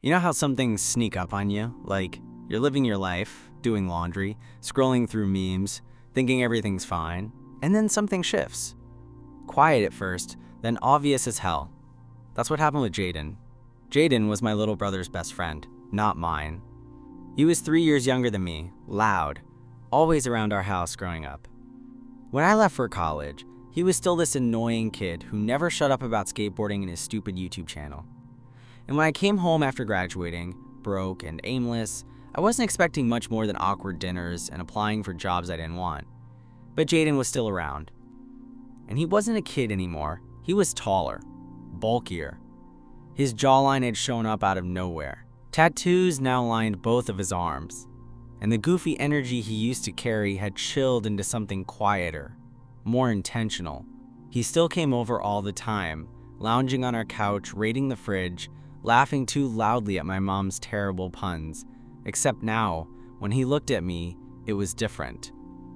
You know how some things sneak up on you? Like, you're living your life, doing laundry, scrolling through memes, thinking everything's fine, and then something shifts. Quiet at first, then obvious as hell. That's what happened with Jaden. Jaden was my little brother's best friend, not mine. He was 3 years younger than me, loud, always around our house growing up. When I left for college, he was still this annoying kid who never shut up about skateboarding and his stupid YouTube channel. And when I came home after graduating, broke and aimless, I wasn't expecting much more than awkward dinners and applying for jobs I didn't want. But Jaden was still around. And he wasn't a kid anymore. He was taller, bulkier. His jawline had shown up out of nowhere. Tattoos now lined both of his arms. And the goofy energy he used to carry had chilled into something quieter, more intentional. He still came over all the time, lounging on our couch, raiding the fridge, laughing too loudly at my mom's terrible puns. Except now, when he looked at me, it was different.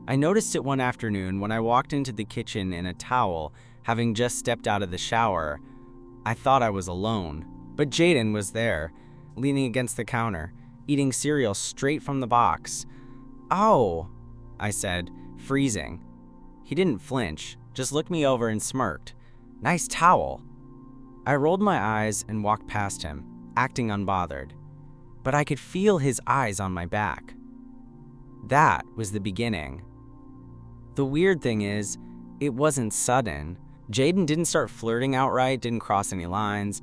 I noticed it one afternoon when I walked into the kitchen in a towel, having just stepped out of the shower. I thought I was alone, but Jaden was there, leaning against the counter, eating cereal straight from the box. "Oh," I said, freezing. He didn't flinch, just looked me over and smirked. "Nice towel." I rolled my eyes and walked past him, acting unbothered. But I could feel his eyes on my back. That was the beginning. The weird thing is, it wasn't sudden. Jaden didn't start flirting outright, didn't cross any lines.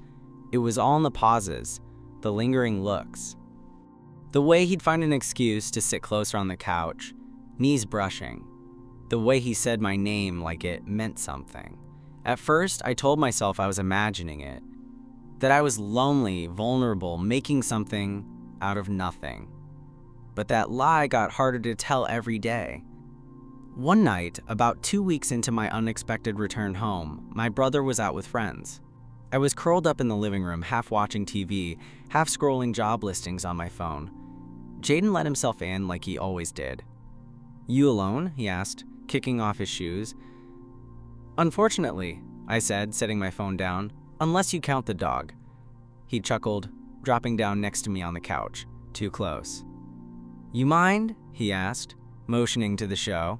It was all in the pauses, the lingering looks. The way he'd find an excuse to sit closer on the couch, knees brushing. The way he said my name like it meant something. At first, I told myself I was imagining it, that I was lonely, vulnerable, making something out of nothing. But that lie got harder to tell every day. One night, about 2 weeks into my unexpected return home, my brother was out with friends. I was curled up in the living room, half watching TV, half scrolling job listings on my phone. Jaden let himself in like he always did. "You alone?" he asked, kicking off his shoes. "Unfortunately," I said, setting my phone down, "unless you count the dog." He chuckled, dropping down next to me on the couch, too close. "You mind?" he asked, motioning to the show.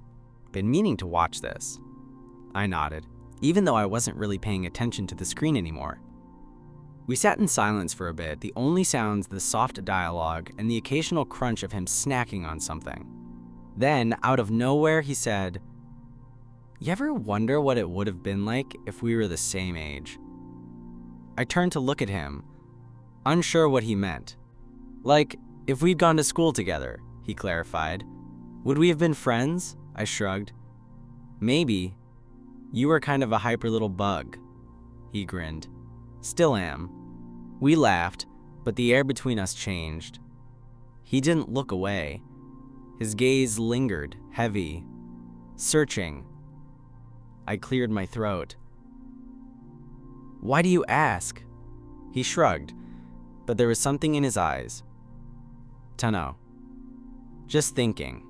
"Been meaning to watch this." I nodded, even though I wasn't really paying attention to the screen anymore. We sat in silence for a bit, the only sounds the soft dialogue and the occasional crunch of him snacking on something. Then, out of nowhere, he said, "You ever wonder what it would have been like if we were the same age?" I turned to look at him, unsure what he meant. "Like, if we'd gone to school together," he clarified. "Would we have been friends?" I shrugged. "Maybe. You were kind of a hyper little bug." He grinned. "Still am." We laughed, but the air between us changed. He didn't look away. His gaze lingered, heavy, searching. I cleared my throat. "Why do you ask?" He shrugged, but there was something in his eyes. "Dunno. Just thinking."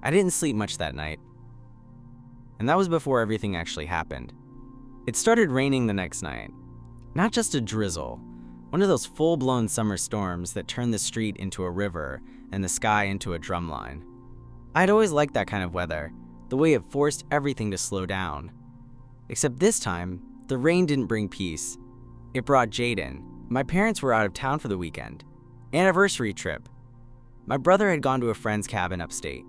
I didn't sleep much that night. And that was before everything actually happened. It started raining the next night. Not just a drizzle, one of those full-blown summer storms that turn the street into a river and the sky into a drumline. I'd always liked that kind of weather, the way it forced everything to slow down. Except this time, the rain didn't bring peace. It brought Jaden. My parents were out of town for the weekend. Anniversary trip. My brother had gone to a friend's cabin upstate.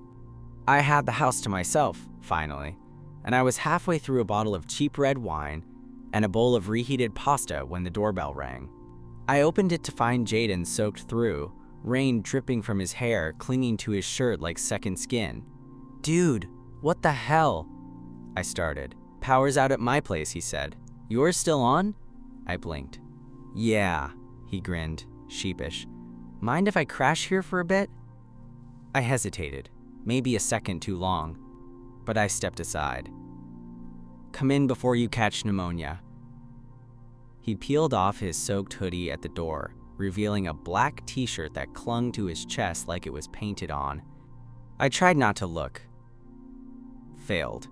I had the house to myself, finally, and I was halfway through a bottle of cheap red wine and a bowl of reheated pasta when the doorbell rang. I opened it to find Jaden soaked through, rain dripping from his hair, clinging to his shirt like second skin. "Dude, what the hell?" I started. "Power's out at my place," he said. "Yours still on?" I blinked. "Yeah," he grinned, sheepish. "Mind if I crash here for a bit?" I hesitated, maybe a second too long, but I stepped aside. "Come in before you catch pneumonia." He peeled off his soaked hoodie at the door, revealing a black t-shirt that clung to his chest like it was painted on. I tried not to look. Failed.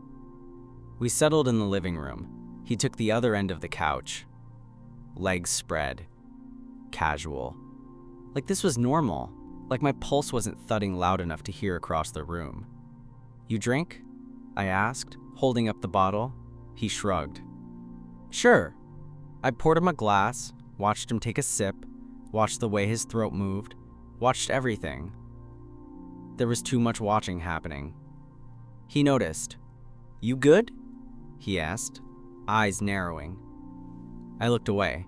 We settled in the living room. He took the other end of the couch. legs spread, casual. Like this was normal, like my pulse wasn't thudding loud enough to hear across the room. "You drink?" I asked, holding up the bottle. He shrugged. "Sure." I poured him a glass, watched him take a sip, watched the way his throat moved, watched everything. There was too much watching happening. He noticed. "You good?" he asked, eyes narrowing. I looked away.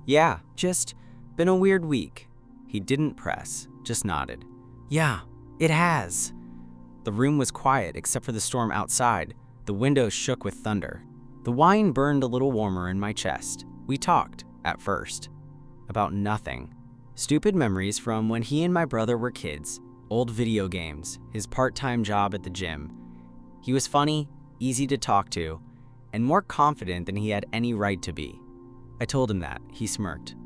"Yeah, just been a weird week." He didn't press, just nodded. "Yeah, it has." The room was quiet except for the storm outside. The windows shook with thunder. The wine burned a little warmer in my chest. We talked, at first, about nothing. Stupid memories from when he and my brother were kids, old video games, his part-time job at the gym. He was funny, easy to talk to, and more confident than he had any right to be. I told him that. He smirked.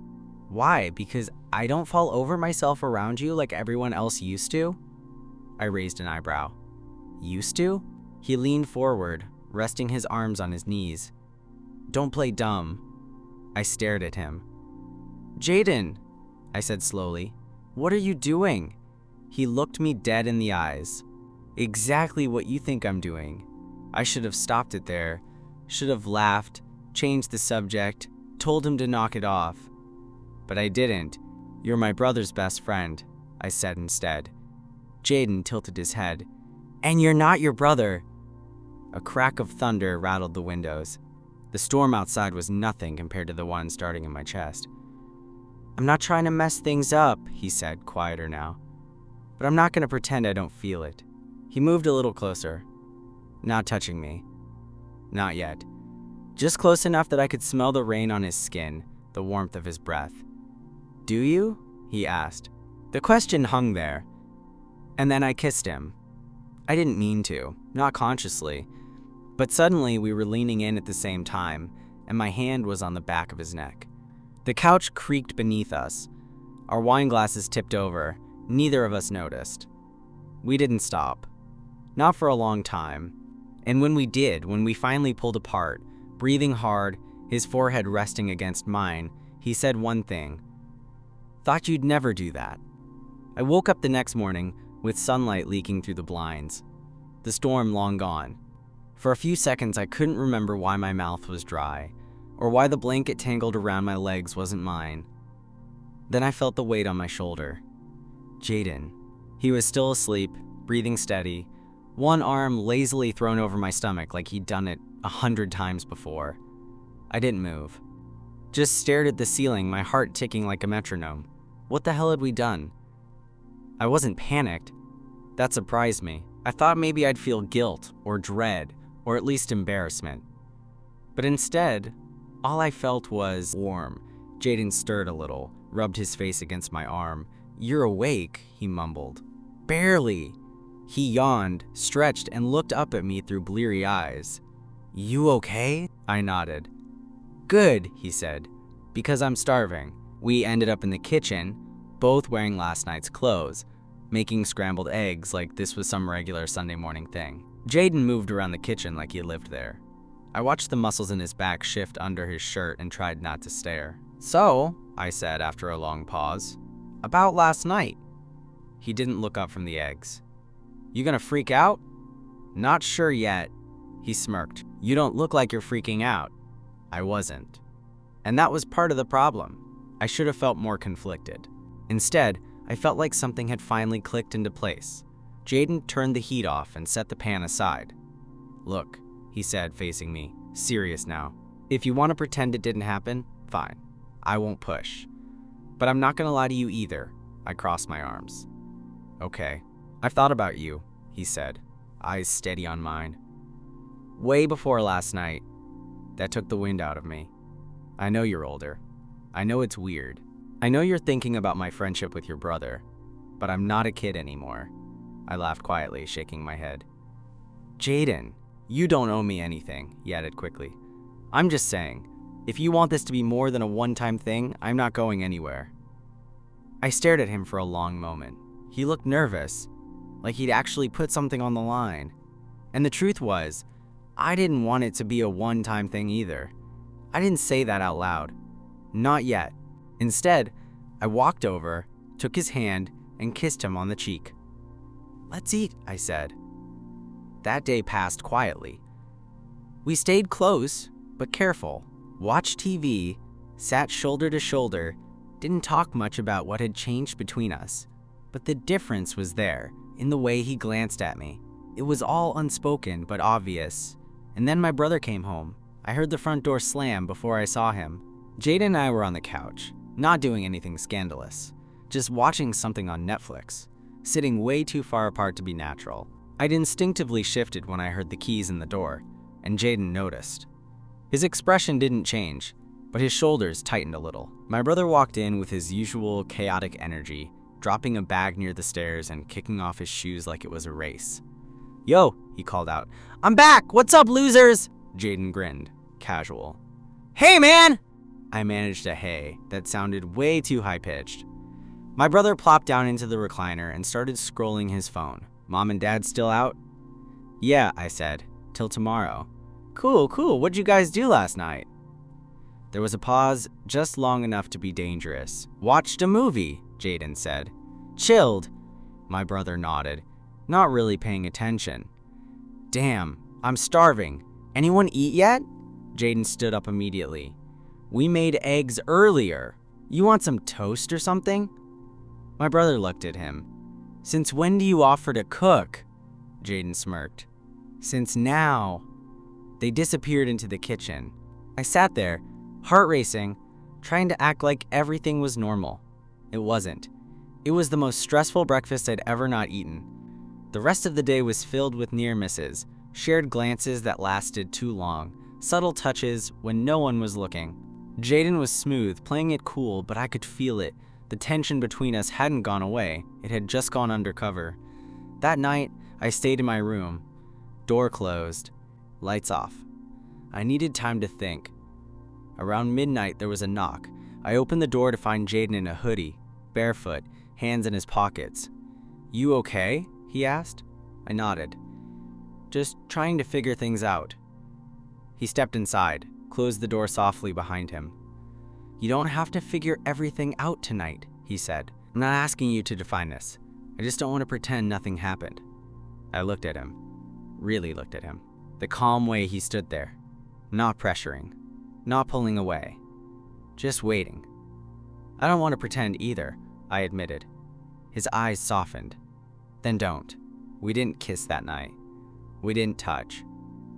"Why? Because I don't fall over myself around you like everyone else used to?" I raised an eyebrow. "Used to?" He leaned forward, resting his arms on his knees. "Don't play dumb." I stared at him. "Jaden," I said slowly, "what are you doing?" He looked me dead in the eyes. "Exactly what you think I'm doing." I should have stopped it there, should have laughed, changed the subject, told him to knock it off. But I didn't. "You're my brother's best friend," I said instead. Jaden tilted his head. "And you're not your brother." A crack of thunder rattled the windows. The storm outside was nothing compared to the one starting in my chest. "I'm not trying to mess things up," he said, quieter now. "But I'm not going to pretend I don't feel it." He moved a little closer. Not touching me. Not yet. Just close enough that I could smell the rain on his skin, the warmth of his breath. "Do you?" he asked. The question hung there. And then I kissed him. I didn't mean to, not consciously. But suddenly we were leaning in at the same time, and my hand was on the back of his neck. The couch creaked beneath us. Our wine glasses tipped over. Neither of us noticed. We didn't stop. Not for a long time. And when we did, when we finally pulled apart, breathing hard, his forehead resting against mine, he said one thing. "Thought you'd never do that." I woke up the next morning with sunlight leaking through the blinds. The storm long gone. For a few seconds I couldn't remember why my mouth was dry, or why the blanket tangled around my legs wasn't mine. Then I felt the weight on my shoulder. Jaden. He was still asleep, breathing steady, one arm lazily thrown over my stomach like he'd done it 100 times before. I didn't move. Just stared at the ceiling, my heart ticking like a metronome. What the hell had we done? I wasn't panicked. That surprised me. I thought maybe I'd feel guilt or dread, or at least embarrassment. But instead, all I felt was warm. Jaden stirred a little, rubbed his face against my arm. "You're awake," he mumbled. "Barely." He yawned, stretched, and looked up at me through bleary eyes. "You okay?" I nodded. "Good," he said, "because I'm starving." We ended up in the kitchen, both wearing last night's clothes, making scrambled eggs like this was some regular Sunday morning thing. Jaden moved around the kitchen like he lived there. I watched the muscles in his back shift under his shirt and tried not to stare. "So," I said after a long pause, "about last night." He didn't look up from the eggs. "You gonna freak out?" "Not sure yet." He smirked. "You don't look like you're freaking out." I wasn't. And that was part of the problem. I should have felt more conflicted. Instead, I felt like something had finally clicked into place. Jaden turned the heat off and set the pan aside. "Look," he said, facing me, serious now. "If you want to pretend it didn't happen, fine. I won't push. But I'm not gonna lie to you either." I crossed my arms. "Okay. I've thought about you," he said, eyes steady on mine. "Way before last night. That took the wind out of me. I know you're older. I know it's weird. I know you're thinking about my friendship with your brother, but I'm not a kid anymore." I laughed quietly, shaking my head. "Jaden, you don't owe me anything," he added quickly. "I'm just saying, if you want this to be more than a one-time thing, I'm not going anywhere." I stared at him for a long moment. He looked nervous, like he'd actually put something on the line. And the truth was, I didn't want it to be a one-time thing either. I didn't say that out loud. Not yet. Instead, I walked over, took his hand, and kissed him on the cheek. "Let's eat," I said. That day passed quietly. We stayed close, but careful, watched TV, sat shoulder to shoulder, didn't talk much about what had changed between us. But the difference was there, in the way he glanced at me. It was all unspoken, but obvious. And then my brother came home. I heard the front door slam before I saw him. Jada and I were on the couch, not doing anything scandalous, just watching something on Netflix, sitting way too far apart to be natural. I'd instinctively shifted when I heard the keys in the door, and Jaden noticed. His expression didn't change, but his shoulders tightened a little. My brother walked in with his usual chaotic energy, dropping a bag near the stairs and kicking off his shoes like it was a race. "Yo," he called out. "I'm back! What's up, losers?" Jaden grinned, casual. "Hey, man!" I managed a hey that sounded way too high-pitched. My brother plopped down into the recliner and started scrolling his phone. "Mom and Dad still out?" "Yeah," I said. "Till tomorrow." Cool. What'd you guys do last night?" There was a pause, just long enough to be dangerous. "Watched a movie," Jaden said. "Chilled." My brother nodded, not really paying attention. "Damn, I'm starving. Anyone eat yet?" Jaden stood up immediately. "We made eggs earlier. You want some toast or something?" My brother looked at him. "Since when do you offer to cook?" Jaden smirked. "Since now." They disappeared into the kitchen. I sat there, heart racing, trying to act like everything was normal. It wasn't. It was the most stressful breakfast I'd ever not eaten. The rest of the day was filled with near misses, shared glances that lasted too long, subtle touches when no one was looking. Jaden was smooth, playing it cool, but I could feel it. The tension between us hadn't gone away. It had just gone undercover. That night, I stayed in my room. Door closed. Lights off. I needed time to think. Around midnight, there was a knock. I opened the door to find Jaden in a hoodie, barefoot, hands in his pockets. "You okay?" he asked. I nodded. "Just trying to figure things out." He stepped inside, closed the door softly behind him. "You don't have to figure everything out tonight," he said. "I'm not asking you to define this. I just don't want to pretend nothing happened." I looked at him. Really looked at him. The calm way he stood there. Not pressuring. Not pulling away. Just waiting. "I don't want to pretend either," I admitted. His eyes softened. "Then don't." We didn't kiss that night. We didn't touch.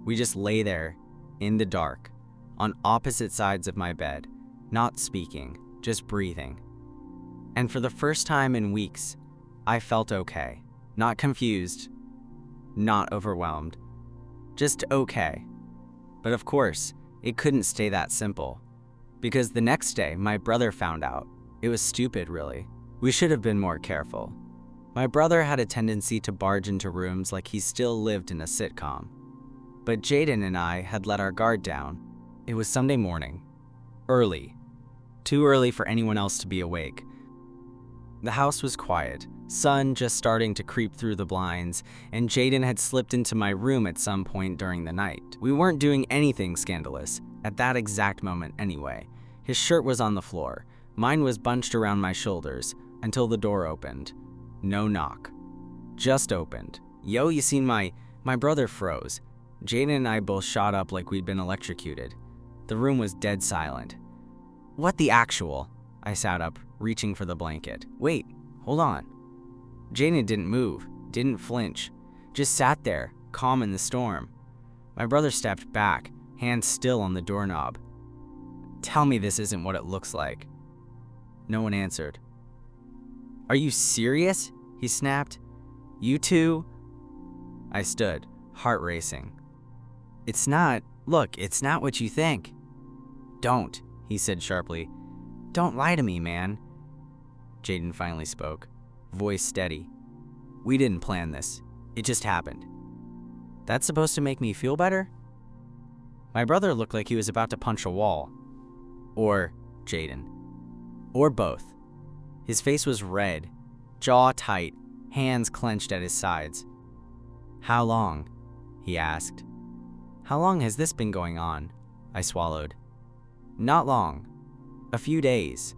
We just lay there, in the dark, on opposite sides of my bed, not speaking, just breathing. And for the first time in weeks, I felt okay. Not confused, not overwhelmed, just okay. But of course, it couldn't stay that simple. Because the next day, my brother found out. It was stupid, really. We should have been more careful. My brother had a tendency to barge into rooms like he still lived in a sitcom. But Jaden and I had let our guard down. It was Sunday morning. Early. Too early for anyone else to be awake. The house was quiet, sun just starting to creep through the blinds, and Jaden had slipped into my room at some point during the night. We weren't doing anything scandalous, at that exact moment anyway. His shirt was on the floor. Mine was bunched around my shoulders, until the door opened. No knock. Just opened. "Yo, you seen my brother froze." Jaden and I both shot up like we'd been electrocuted. The room was dead silent. "What the actual?" I sat up, reaching for the blanket. "Wait, hold on." Jaden didn't move, didn't flinch, just sat there, calm in the storm. My brother stepped back, hands still on the doorknob. "Tell me this isn't what it looks like." No one answered. "Are you serious?" he snapped. "You too?" I stood, heart racing. It's not what you think." "Don't," he said sharply. "Don't lie to me, man." Jaden finally spoke, voice steady. "We didn't plan this. It just happened." "That's supposed to make me feel better?" My brother looked like he was about to punch a wall. Or Jaden. Or both. His face was red, jaw tight, hands clenched at his sides. "How long?" he asked. "How long has this been going on?" I swallowed. "Not long." A few days.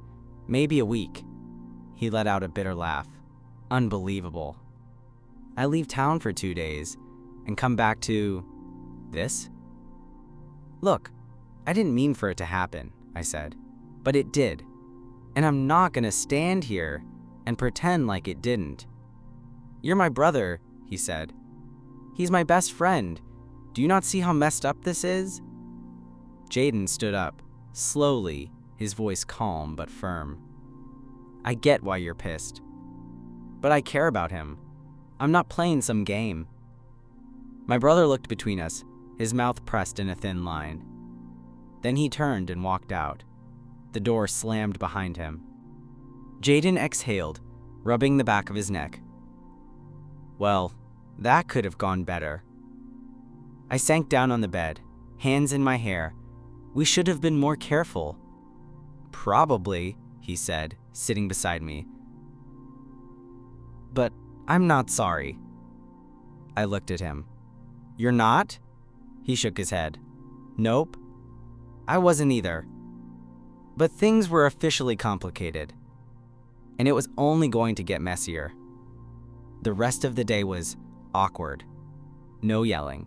Maybe a week. He let out a bitter laugh. Unbelievable. I leave town for 2 days and come back to this? Look, I didn't mean for it to happen, I said, but it did. And I'm not gonna stand here and pretend like it didn't. You're my brother, he said. He's my best friend. Do you not see how messed up this is? Jaden stood up, slowly, his voice calm but firm. I get why you're pissed. But I care about him. I'm not playing some game. My brother looked between us, his mouth pressed in a thin line. Then he turned and walked out. The door slammed behind him. Jaden exhaled, rubbing the back of his neck. Well, that could have gone better. I sank down on the bed, hands in my hair. We should have been more careful. Probably, he said, sitting beside me. But I'm not sorry. I looked at him. You're not? He shook his head. Nope. I wasn't either. But things were officially complicated. And it was only going to get messier. The rest of the day was awkward. No yelling.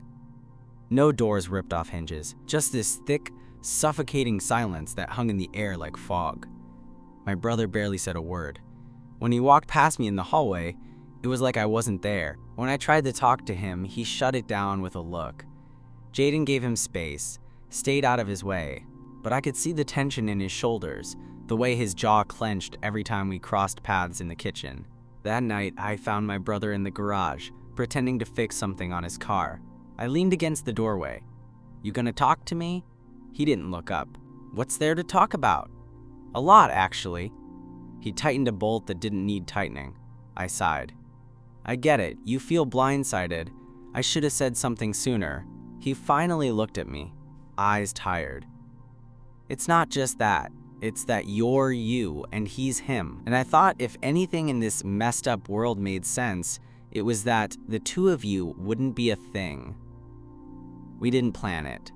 No doors ripped off hinges. Just this thick, suffocating silence that hung in the air like fog. My brother barely said a word. When he walked past me in the hallway, it was like I wasn't there. When I tried to talk to him, he shut it down with a look. Jaden gave him space, stayed out of his way, but I could see the tension in his shoulders, the way his jaw clenched every time we crossed paths in the kitchen. That night, I found my brother in the garage, pretending to fix something on his car. I leaned against the doorway. You gonna talk to me? He didn't look up. What's there to talk about? A lot, actually. He tightened a bolt that didn't need tightening. I sighed. I get it, you feel blindsided. I should have said something sooner. He finally looked at me, eyes tired. It's not just that. It's that you're you and he's him. And I thought if anything in this messed up world made sense, it was that the two of you wouldn't be a thing. We didn't plan it.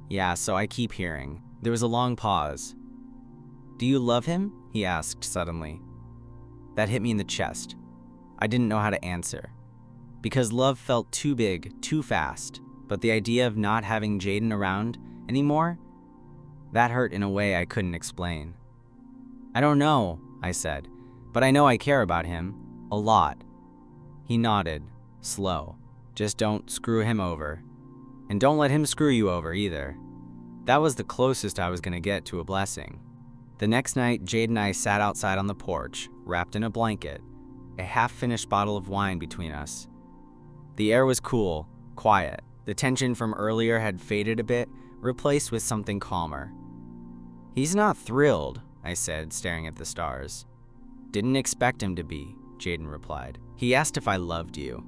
Yeah, so I keep hearing. There was a long pause. Do you love him? He asked suddenly. That hit me in the chest. I didn't know how to answer. Because love felt too big, too fast. But the idea of not having Jaden around anymore, that hurt in a way I couldn't explain. I don't know, I said, but I know I care about him. A lot. He nodded, slow. Just don't screw him over. And don't let him screw you over either. That was the closest I was gonna get to a blessing. The next night, Jade and I sat outside on the porch, wrapped in a blanket, a half-finished bottle of wine between us. The air was cool, quiet. The tension from earlier had faded a bit, replaced with something calmer. He's not thrilled, I said, staring at the stars. Didn't expect him to be, Jaden replied. He asked if I loved you.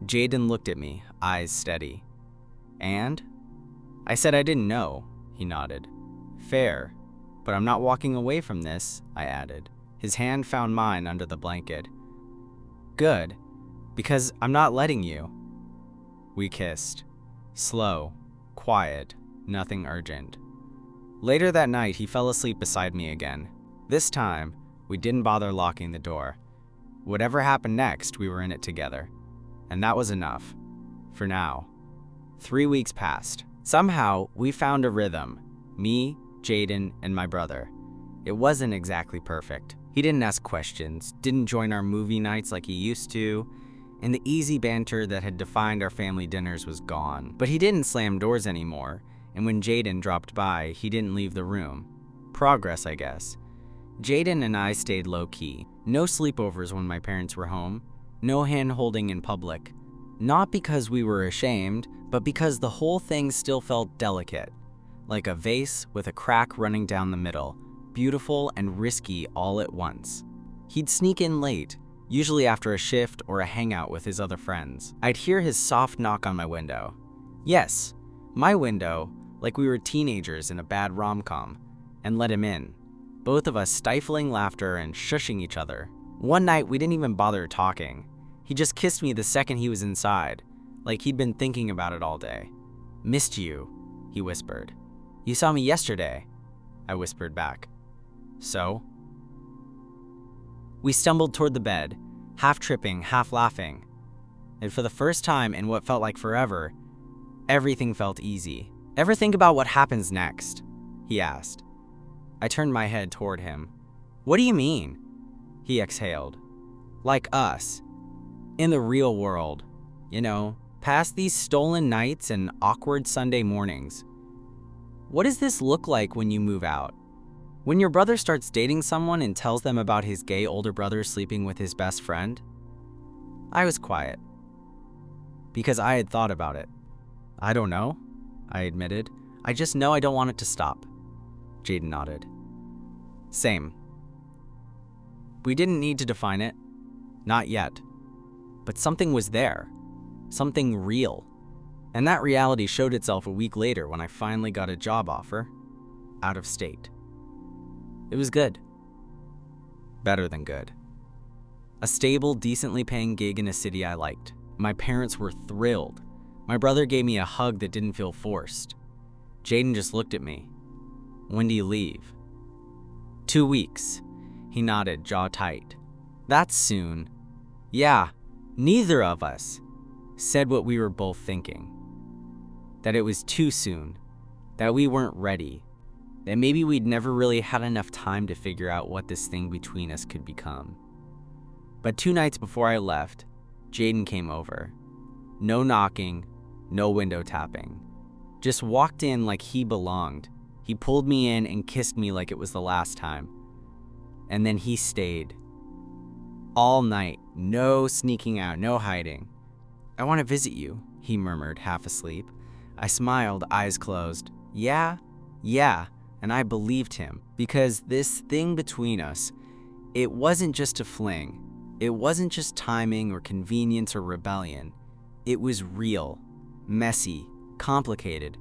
Jaden looked at me, eyes steady. And? I said I didn't know, he nodded. Fair, but I'm not walking away from this, I added. His hand found mine under the blanket. Good, because I'm not letting you. We kissed. Slow, quiet, nothing urgent. Later that night, he fell asleep beside me again. This time, we didn't bother locking the door. Whatever happened next, we were in it together. And that was enough. For now. 3 weeks passed. Somehow, we found a rhythm. Me, Jaden, and my brother. It wasn't exactly perfect. He didn't ask questions, didn't join our movie nights like he used to, and the easy banter that had defined our family dinners was gone. But he didn't slam doors anymore, and when Jaden dropped by, he didn't leave the room. Progress, I guess. Jaden and I stayed low-key. No sleepovers when my parents were home. No hand-holding in public. Not because we were ashamed, but because the whole thing still felt delicate. Like a vase with a crack running down the middle. Beautiful and risky all at once. He'd sneak in late, usually after a shift or a hangout with his other friends. I'd hear his soft knock on my window. Yes, my window, like we were teenagers in a bad rom-com, and let him in. Both of us stifling laughter and shushing each other. One night, we didn't even bother talking. He just kissed me the second he was inside, like he'd been thinking about it all day. Missed you, he whispered. You saw me yesterday, I whispered back. So? We stumbled toward the bed, half tripping, half laughing. And for the first time in what felt like forever, everything felt easy. "Ever think about what happens next?" he asked. I turned my head toward him. "What do you mean?" He exhaled. "Like us. In the real world. You know, past these stolen nights and awkward Sunday mornings. What does this look like when you move out? When your brother starts dating someone and tells them about his gay older brother sleeping with his best friend?" I was quiet, because I had thought about it. "I don't know," I admitted. "I just know I don't want it to stop." Jaden nodded. "Same." We didn't need to define it. Not yet. But something was there. Something real. And that reality showed itself a week later when I finally got a job offer. Out of state. It was good. Better than good. A stable, decently paying gig in a city I liked. My parents were thrilled. My brother gave me a hug that didn't feel forced. Jaden just looked at me. "When do you leave?" 2 weeks. He nodded, jaw tight. "That's soon." Yeah, neither of us said what we were both thinking. That it was too soon. That we weren't ready. That maybe we'd never really had enough time to figure out what this thing between us could become. But 2 nights before I left, Jaden came over. No knocking, no window tapping. Just walked in like he belonged. He pulled me in and kissed me like it was the last time. And then he stayed. All night, no sneaking out, no hiding. "I want to visit you," he murmured, half asleep. I smiled, eyes closed. Yeah, and I believed him, because this thing between us, it wasn't just a fling. It wasn't just timing or convenience or rebellion. It was real, messy, complicated,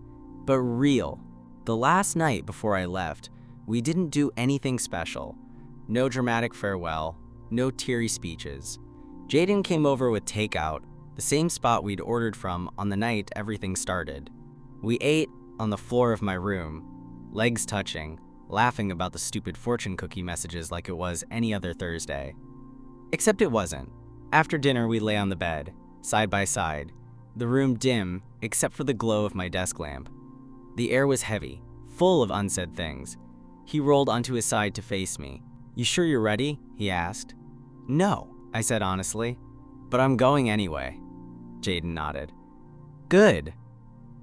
but real. The last night before I left, we didn't do anything special. No dramatic farewell, no teary speeches. Jaden came over with takeout, the same spot we'd ordered from on the night everything started. We ate on the floor of my room, legs touching, laughing about the stupid fortune cookie messages like it was any other Thursday. Except it wasn't. After dinner, we lay on the bed, side by side, the room dim except for the glow of my desk lamp. The air was heavy, full of unsaid things. He rolled onto his side to face me. "You sure you're ready?" he asked. "No," I said honestly, "but I'm going anyway." Jaden nodded. "Good."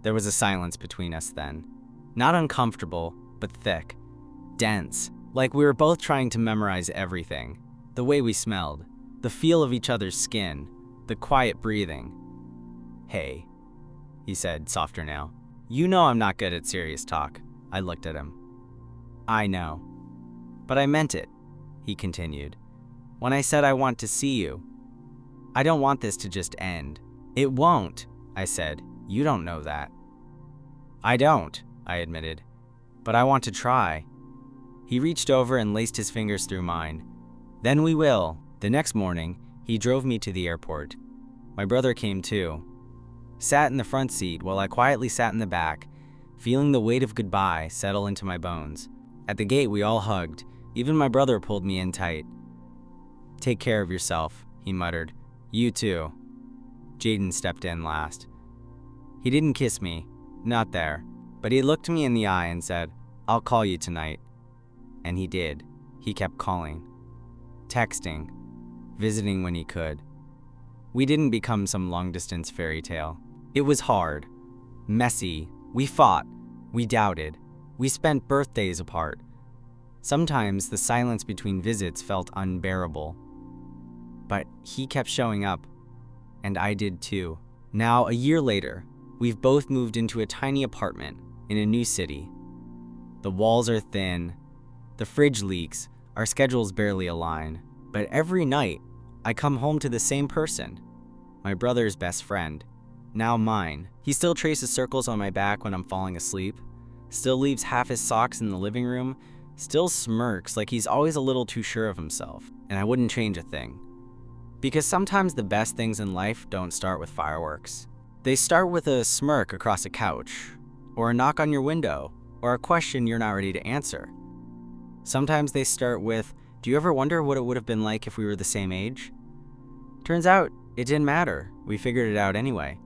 There was a silence between us then. Not uncomfortable, but thick, dense, like we were both trying to memorize everything. The way we smelled, the feel of each other's skin, the quiet breathing. "Hey," he said, softer now. "You know I'm not good at serious talk." I looked at him. "I know. But I meant it," he continued. "When I said I want to see you. I don't want this to just end." "It won't," I said. "You don't know that." "I don't," I admitted. "But I want to try." He reached over and laced his fingers through mine. "Then we will." The next morning, he drove me to the airport. My brother came too. Sat in the front seat while I quietly sat in the back, feeling the weight of goodbye settle into my bones. At the gate, we all hugged. Even my brother pulled me in tight. "Take care of yourself," he muttered. "You too." Jaden stepped in last. He didn't kiss me, not there, but he looked me in the eye and said, "I'll call you tonight." And he did. He kept calling, texting, visiting when he could. We didn't become some long-distance fairy tale. It was hard, messy. We fought, we doubted, we spent birthdays apart. Sometimes the silence between visits felt unbearable. But he kept showing up, and I did too. Now, a year later, we've both moved into a tiny apartment in a new city. The walls are thin, the fridge leaks, our schedules barely align. But every night, I come home to the same person, my brother's best friend, now mine. He still traces circles on my back when I'm falling asleep, still leaves half his socks in the living room, still smirks like he's always a little too sure of himself, and I wouldn't change a thing. Because sometimes the best things in life don't start with fireworks. They start with a smirk across a couch, or a knock on your window, or a question you're not ready to answer. Sometimes they start with, "Do you ever wonder what it would have been like if we were the same age?" Turns out, it didn't matter. We figured it out anyway.